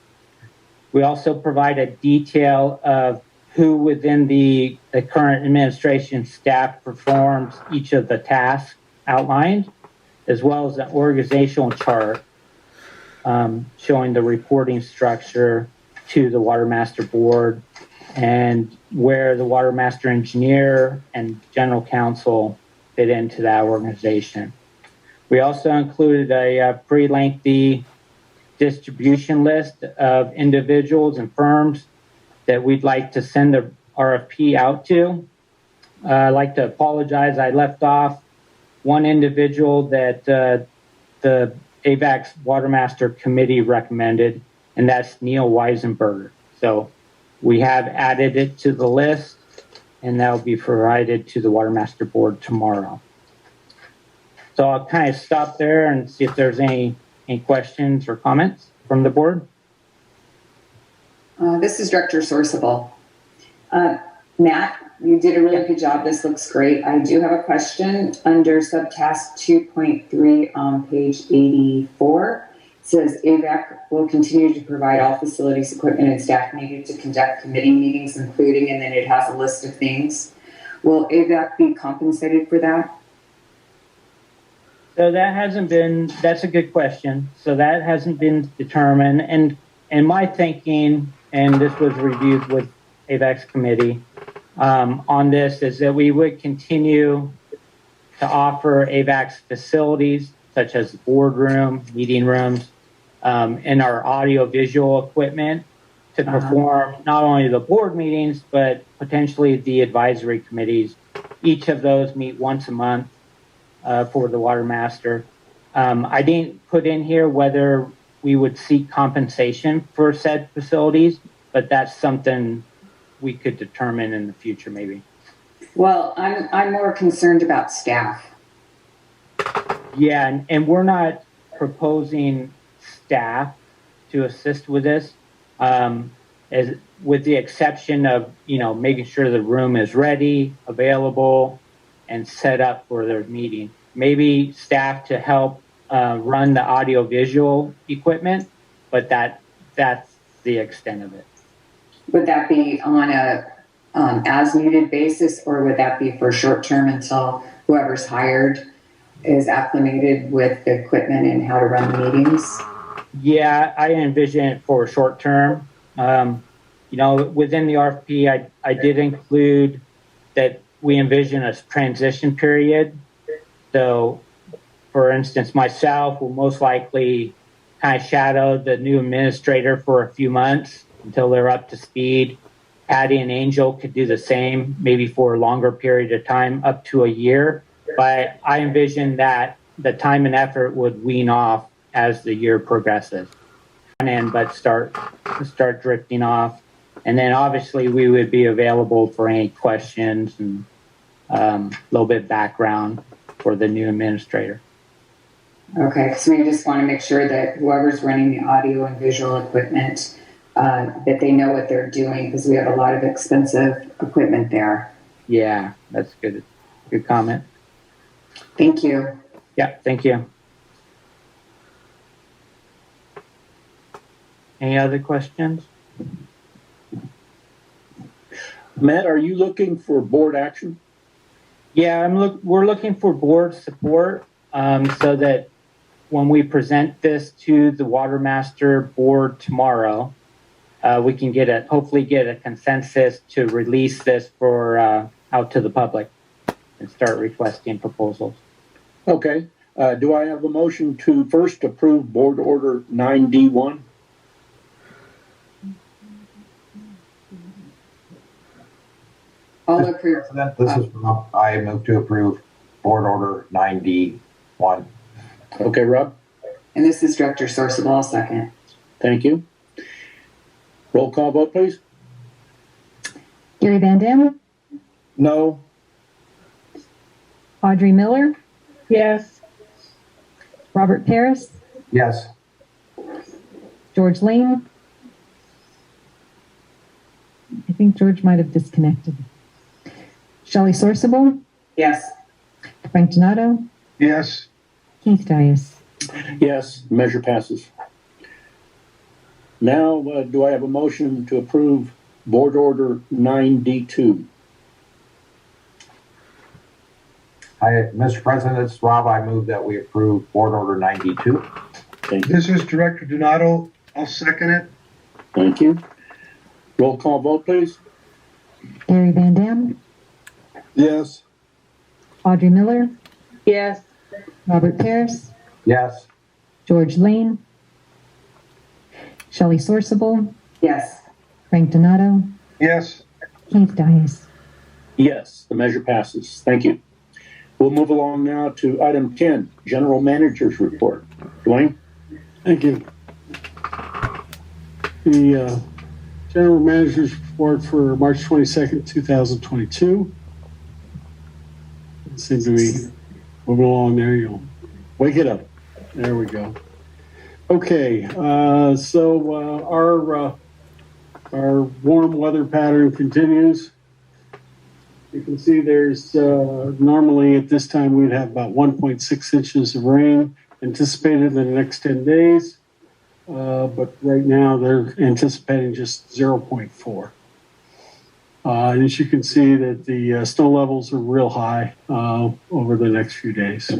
We also provide a detail of who within the current administration staff performs each of the tasks outlined, as well as an organizational chart showing the reporting structure to the Water Master Board and where the Water Master Engineer and General Counsel fit into that organization. We also included a pretty lengthy distribution list of individuals and firms that we'd like to send the RFP out to. I'd like to apologize. I left off one individual that the AVAC's Water Master Committee recommended, and that's Neil Weisenberger. So we have added it to the list, and that will be provided to the Water Master Board tomorrow. So I'll kind of stop there and see if there's any questions or comments from the board. This is Director Sourceable. Matt, you did a really good job. This looks great. I do have a question under subtask 2.3 on page 84. It says AVAC will continue to provide all facilities, equipment, and staff needed to conduct committee meetings, including, and then it has a list of things. Will AVAC be compensated for that? So that's a good question. So that hasn't been determined. And my thinking, and this was reviewed with AVAC's committee on this, is that we would continue to offer AVAC's facilities, such as the boardroom, meeting rooms, and our audio-visual equipment to perform not only the board meetings, but potentially the advisory committees. Each of those meet once a month for the Water Master. I didn't put in here whether we would seek compensation for said facilities, but that's something we could determine in the future, maybe. Well, I'm more concerned about staff. Yeah, and we're not proposing staff to assist with this, as with the exception of, making sure the room is ready, available, and set up for their meeting. Maybe staff to help run the audio-visual equipment, but that's the extent of it. Would that be on a as needed basis, or would that be for short term until whoever's hired is acclimated with the equipment and how to run the meetings? Yeah, I envision it for short term. Within the RFP, I did include that we envision a transition period. So, for instance, myself will most likely kind of shadow the new administrator for a few months until they're up to speed. Patty and Angel could do the same, maybe for a longer period of time, up to a year. But I envision that the time and effort would wean off as the year progresses, but start drifting off. And then obviously we would be available for any questions and a little bit of background for the new administrator. Okay, so we just want to make sure that whoever's running the audio and visual equipment, that they know what they're doing, because we have a lot of expensive equipment there. Yeah, that's good. Good comment. Thank you. Yeah, thank you. Any other questions? Matt, are you looking for board action? Yeah, we're looking for board support so that when we present this to the Water Master Board tomorrow, we can hopefully get a consensus to release this for out to the public and start requesting proposals. Okay. Do I have a motion to first approve Board Order 9D1? I'll approve. This is Rob. I move to approve Board Order 9D1. Okay, Rob. And this is Director Sourceable. I'll second. Thank you. Roll call vote, please. Gary Van Dam, No. Audrey Miller, Yes. Robert Paris, Yes. George Lane. I think George might have disconnected. Shelley Sourceable, Yes. Frank Donato, Yes. Keith Dias. Yes, measure passes. Now, do I have a motion to approve Board Order 9D2? Mr. President, it's Rob. I move that we approve Board Order 92. Thank you. This is Director Donato. I'll second it. Thank you. Roll call vote, please. Gary Van Dam, Yes. Audrey Miller, Yes. Robert Paris, Yes. George Lane, Shelley Sourceable, Yes. Frank Donato, Yes. Keith Dias. Yes, the measure passes. Thank you. We'll move along now to item 10, General Manager's Report. Dwayne? Thank you. The General Manager's Report for March 22nd, 2022. Seems to be moving along there. You'll wake it up. There we go. Okay, so our warm weather pattern continues. You can see there's normally at this time we'd have about 1.6 inches of rain anticipated in the next 10 days. But right now they're anticipating just 0.4. And as you can see that the snow levels are real high over the next few days.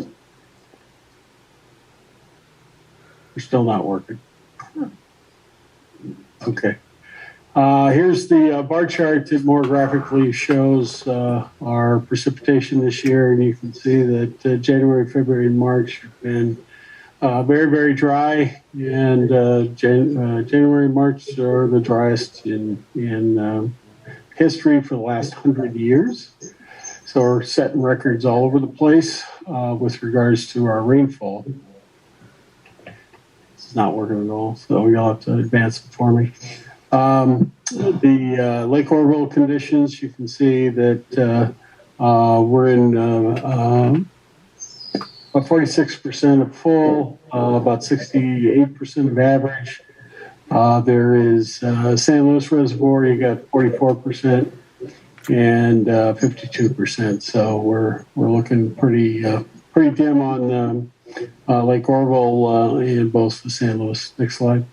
We're still not working. Okay. Here's the bar chart that more graphically shows our precipitation this year. And you can see that January, February, and March have been very, very dry. And January and March are the driest in history for the last 100 years. So we're setting records all over the place with regards to our rainfall. It's not working at all, so you'll have to advance it for me. The Lake Orville conditions, you can see that we're in about 46% of full, about 68% of average. There is San Luis Reservoir, you got 44% and 52%. So we're looking pretty dim on Lake Orville and both the San Luis. Next slide.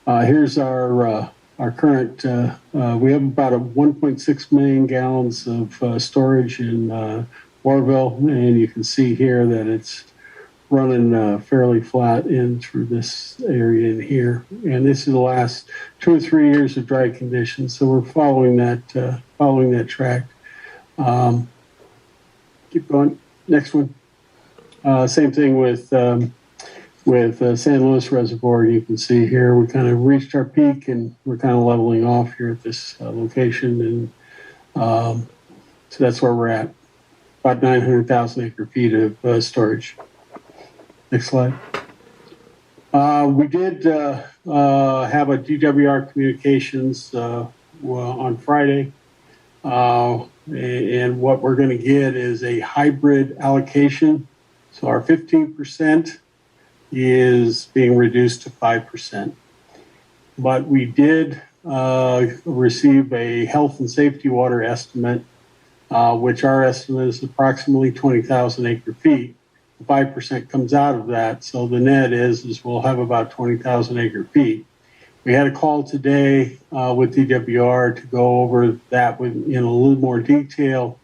Here's our current. We have about 1.6 million gallons of storage in Orville, and you can see here that it's running fairly flat in through this area in here. And this is the last 2 or 3 years of dry conditions, so we're following that track. Keep going. Next one. Same thing with San Luis Reservoir. You can see here we kind of reached our peak and we're kind of leveling off here at this location, and so that's where we're at. About 900,000 acre feet of storage. Next slide. We did have a DWR communications on Friday, and what we're going to get is a hybrid allocation. So our 15% is being reduced to 5%. But we did receive a health and safety water estimate, which our estimate is approximately 20,000 acre feet. 5% comes out of that, so the net is we'll have about 20,000 acre feet. We had a call today with DWR to go over that in a little more detail,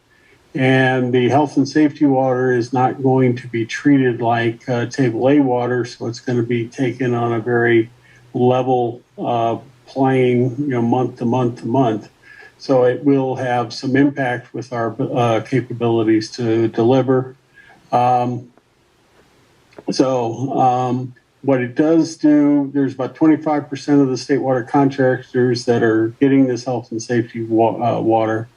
and the health and safety water is not going to be treated like table A water, so it's going to be taken on a very level plane, month to month to month. So it will have some impact with our capabilities to deliver. What it does do, there's about 25% of the state water contractors that are getting this health and safety water.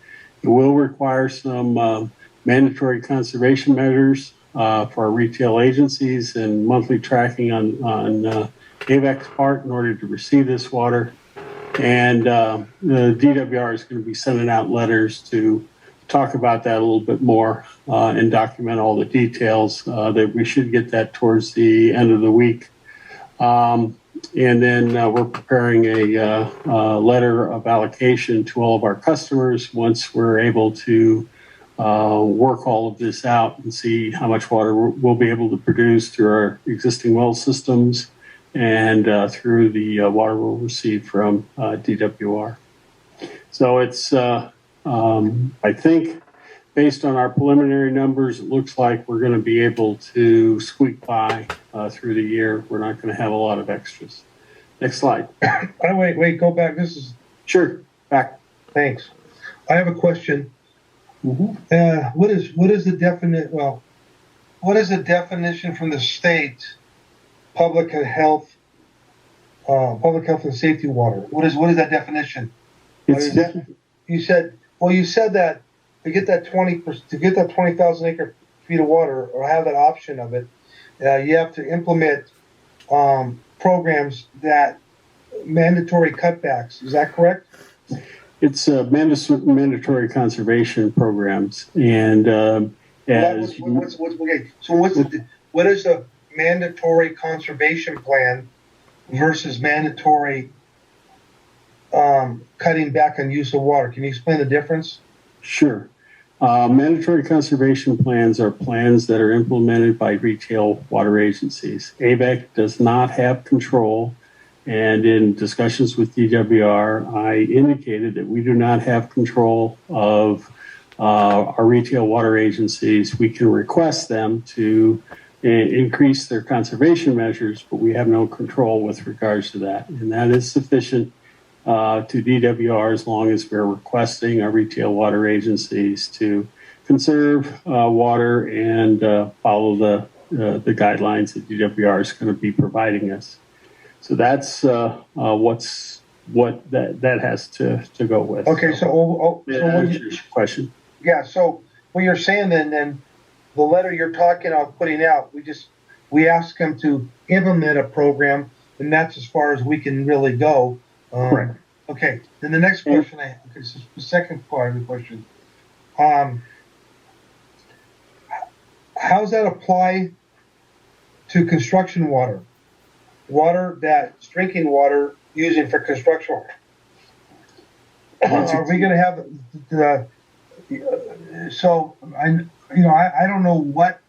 It will require some mandatory conservation measures for our retail agencies and monthly tracking on Avek's part in order to receive this water. And the DWR is going to be sending out letters to talk about that a little bit more and document all the details. That we should get that towards the end of the week. And then we're preparing a letter of allocation to all of our customers once we're able to work all of this out and see how much water we'll be able to produce through our existing well systems and through the water we'll receive from DWR. So it's I think based on our preliminary numbers, it looks like we're going to be able to squeak by through the year. We're not going to have a lot of extras. Next slide. Wait, go back. This is sure back. Thanks. I have a question. Mm-hmm. What is the definite? Well, what is the definition from the state? Public health and safety water. What is that definition? You said that to get that 20,000 acre feet of water or have that option of it, you have to implement programs that mandatory cutbacks. Is that correct? It's mandatory conservation programs, and what is the mandatory conservation plan versus mandatory cutting back on use of water? Can you explain the difference? Sure. Mandatory conservation plans are plans that are implemented by retail water agencies. Avek does not have control, and in discussions with DWR, I indicated that we do not have control of our retail water agencies. We can request them to increase their conservation measures, but we have no control with regards to that, and that is sufficient to DWR as long as we're requesting our retail water agencies to conserve water and follow the guidelines that DWR is going to be providing us. So that's what that has to go with. Okay, so question. Yeah, so what you're saying then the letter you're talking about putting out, we ask them to implement a program, and that's as far as we can really go. Correct. Okay, then the next question this is the second part of the question. How does that apply to construction water? Water that's drinking water using for construction water. Are we going to have the? So I don't know what.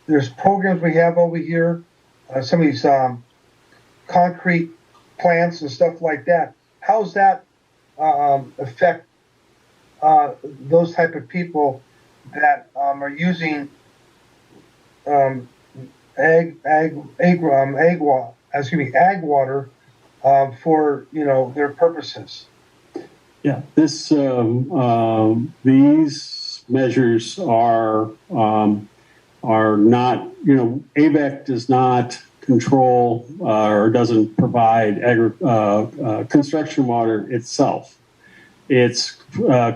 There's programs we have over here. Some of these concrete plants and stuff like that. How's that affect those type of people that are using ag water for their purposes? Yeah, these measures are not, Avek does not control or doesn't provide construction water itself. It's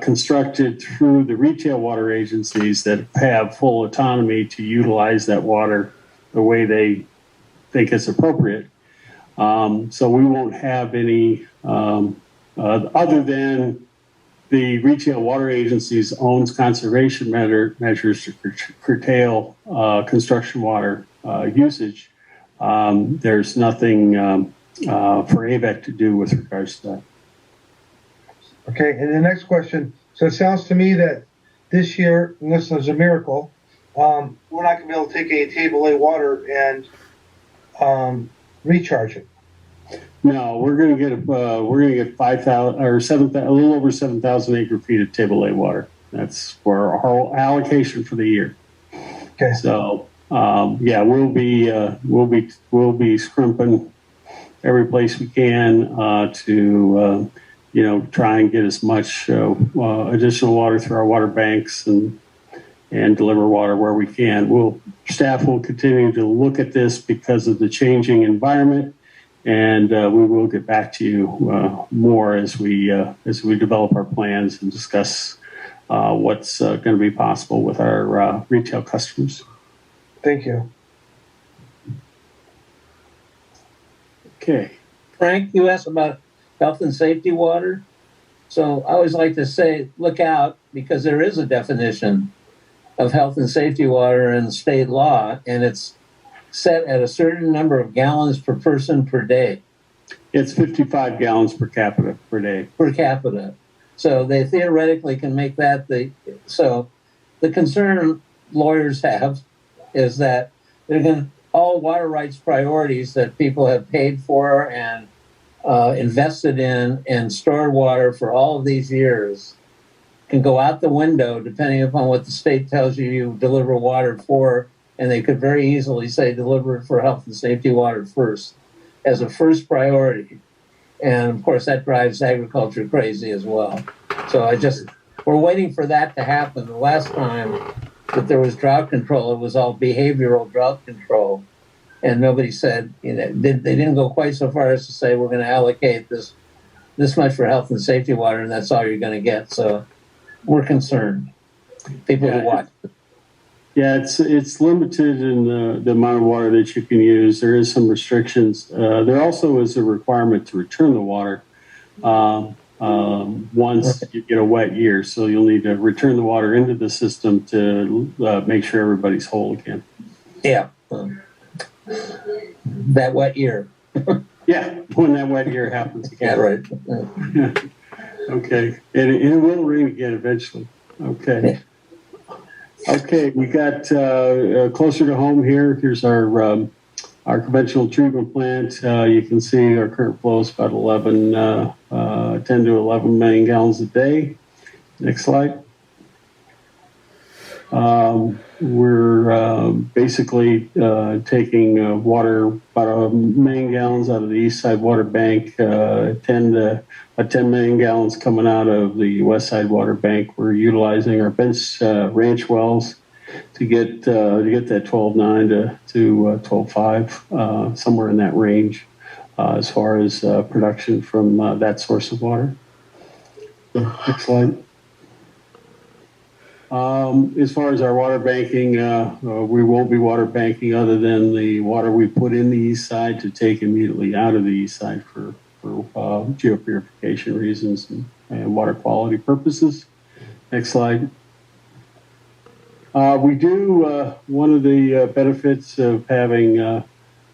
constructed through the retail water agencies that have full autonomy to utilize that water the way they think is appropriate. So we won't have any, other than the retail water agencies owns conservation measures to curtail construction water usage. There's nothing for AVEC to do with regards to that. Okay, and the next question. So it sounds to me that this year, unless there's a miracle, we're not going to be able to take any table A water and recharge it. No, we're going to get 5,000 or 7,000, a little over 7,000 acre feet of table A water. That's for our whole allocation for the year. Okay. So yeah, we'll be scrimping every place we can to try and get as much additional water through our water banks and deliver water where we can. Staff will continue to look at this because of the changing environment. And we will get back to you more as we develop our plans and discuss what's going to be possible with our retail customers. Thank you. Okay. Frank, you asked about health and safety water. So I always like to say, look out, because there is a definition of health and safety water in state law, and it's set at a certain number of gallons per person per day. It's 55 gallons per capita per day. Per capita. So they theoretically can make that so the concern lawyers have is that they're going all water rights priorities that people have paid for and invested in and stored water for all of these years can go out the window depending upon what the state tells you deliver water for. And they could very easily say deliver it for health and safety water first as a first priority. And of course, that drives agriculture crazy as well. So we're waiting for that to happen. The last time that there was drought control, it was all behavioral drought control. And nobody said, they didn't go quite so far as to say, we're going to allocate this much for health and safety water, and that's all you're going to get. So we're concerned. People who watch it. Yeah, it's limited in the amount of water that you can use. There is some restrictions. There also is a requirement to return the water once you get a wet year. So you'll need to return the water into the system to make sure everybody's whole again. Yeah, that wet year. Yeah, when that wet year happens again. Yeah, right. Okay, and it will rain again eventually. Okay. Yeah. Okay, we got closer to home here. Here's our conventional treatment plant. You can see our current flow is about 10 to 11 million gallons a day. Next slide. We're basically taking water, about 1 million gallons out of the east side water bank, 10 million gallons coming out of the west side water bank. We're utilizing our bench ranch wells to get that 12.9 to 12.5, somewhere in that range, as far as production from that source of water. Next slide. As far as our water banking, we won't be water banking other than the water we put in the east side to take immediately out of the east side for geopurification reasons and water quality purposes. Next slide. We do, one of the benefits of having,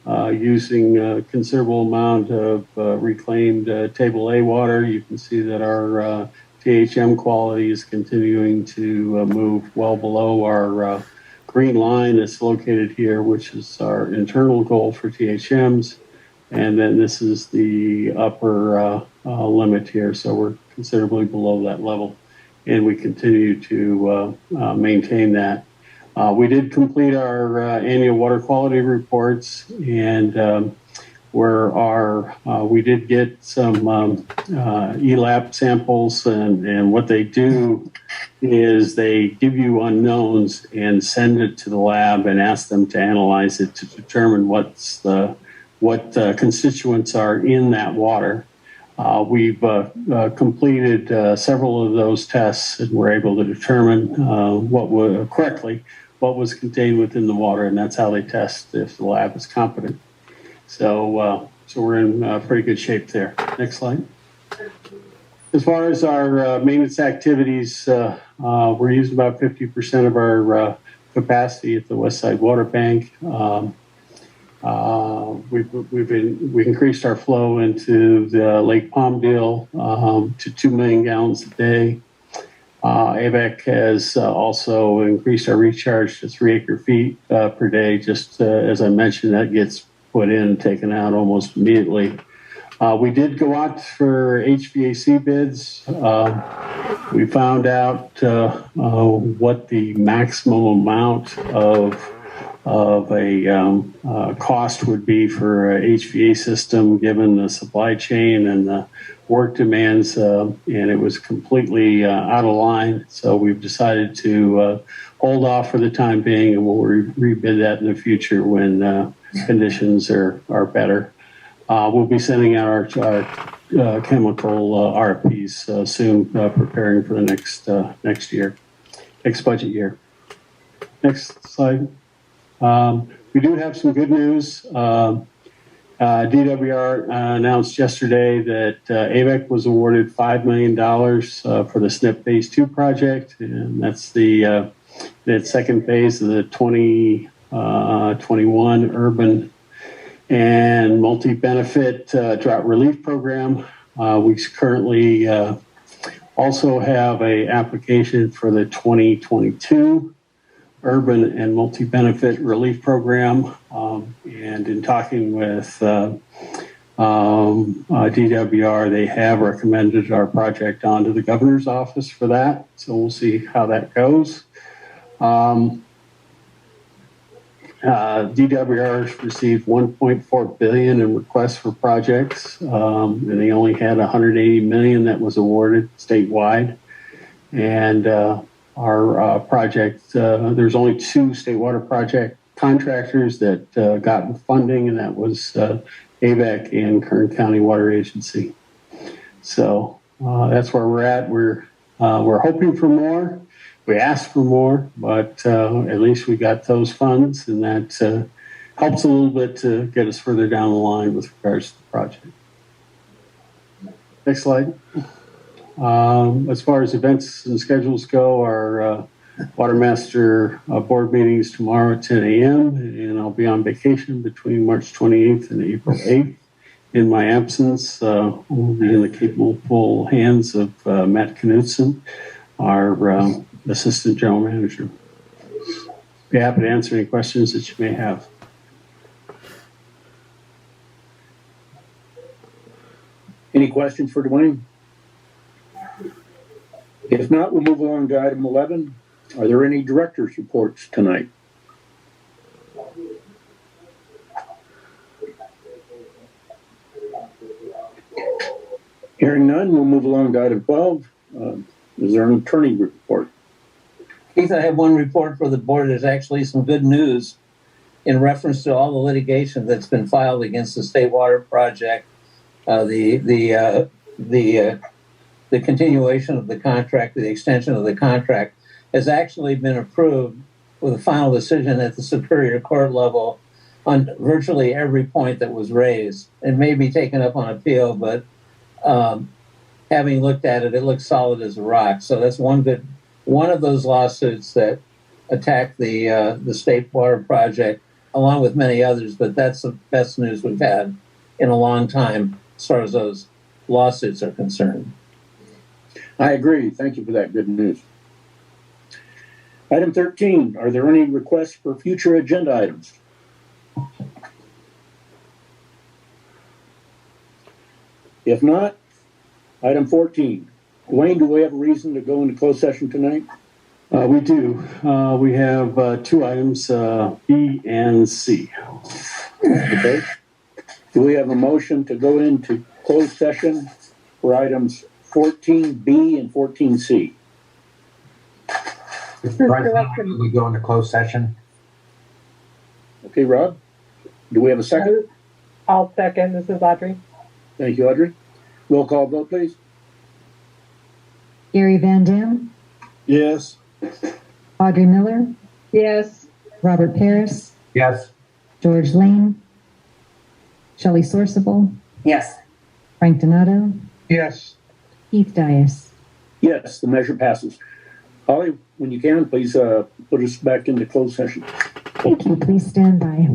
using a considerable amount of reclaimed table A water, you can see that our THM quality is continuing to move well below our green line that's located here, which is our internal goal for THMs. And then this is the upper limit here. So we're considerably below that level. And we continue to maintain that. We did complete our annual water quality reports, and we did get some ELAP samples, and what they do is they give you unknowns and send it to the lab and ask them to analyze it to determine what constituents are in that water. We've completed several of those tests, and we're able to determine what was contained within the water, and that's how they test if the lab is competent. So we're in pretty good shape there. Next slide. As far as our maintenance activities, we're using about 50% of our capacity at the West Side Water Bank. We increased our flow into the Lake Palmdale to 2 million gallons a day. Avek has also increased our recharge to 3 acre-feet per day. Just as I mentioned, that gets put in and taken out almost immediately. We did go out for HVAC bids. We found out what the maximum amount of a cost would be for a HVAC system given the supply chain and the work demands, and it was completely out of line. So we've decided to hold off for the time being, and we'll rebid that in the future when conditions are better. We'll be sending out our chemical RFPs soon, preparing for the next budget year. Next slide. We do have some good news. DWR announced yesterday that Avek was awarded $5 million for the SNP Phase 2 project, and that's the second phase of the 2021 urban and multi-benefit drought relief program. We currently also have an application for the 2022 urban and multi-benefit relief program. And in talking with DWR, they have recommended our project onto the governor's office for that. So we'll see how that goes. DWR received $1.4 billion in requests for projects, and they only had $180 million that was awarded statewide. And our project, there's only 2 state water project contractors that got funding, and that was Avek and Kern County Water Agency. So that's where we're at. We're hoping for more. We asked for more, but at least we got those funds, and that helps a little bit to get us further down the line with regards to the project. Next slide. As far as events and schedules go, our Water Master board meeting is tomorrow at 10 a.m. and I'll be on vacation between March 28th and April 8th. In my absence, we'll be in the capable hands of Matt Knudsen, our Assistant General Manager. Be happy to answer any questions that you may have. Any questions for Dwayne? If not, we'll move along to item 11. Are there any director's reports tonight? Hearing none, we'll move along to item 12. Is there an attorney report? Keith, I have one report for the board. There's actually some good news in reference to all the litigation that's been filed against the State Water Project, the continuation of the contract, the extension of the contract. has actually been approved with a final decision at the Superior Court level on virtually every point that was raised. It may be taken up on appeal, but having looked at it, it looks solid as a rock. So that's one of those lawsuits that attacked the state water project, along with many others. But that's the best news we've had in a long time as far as those lawsuits are concerned. I agree. Thank you for that good news. Item 13, are there any requests for future agenda items? If not, item 14. Dwayne, do we have a reason to go into closed session tonight? We do. We have two items, B and C. Okay. Do we have a motion to go into closed session for items 14B and 14C? Mr. President, we go into closed session. Okay, Rob, do we have a second? I'll second. This is Audrey. Thank you, Audrey. Roll call vote, please. Gary Van Dam, Yes. Audrey Miller, Yes. Robert Paris, Yes. George Lane, Shelley Sourceable, Yes. Frank Donato, Yes. Keith Dias. Yes, the measure passes. Holly, when you can, please put us back into closed session. Thank you. Please stand by.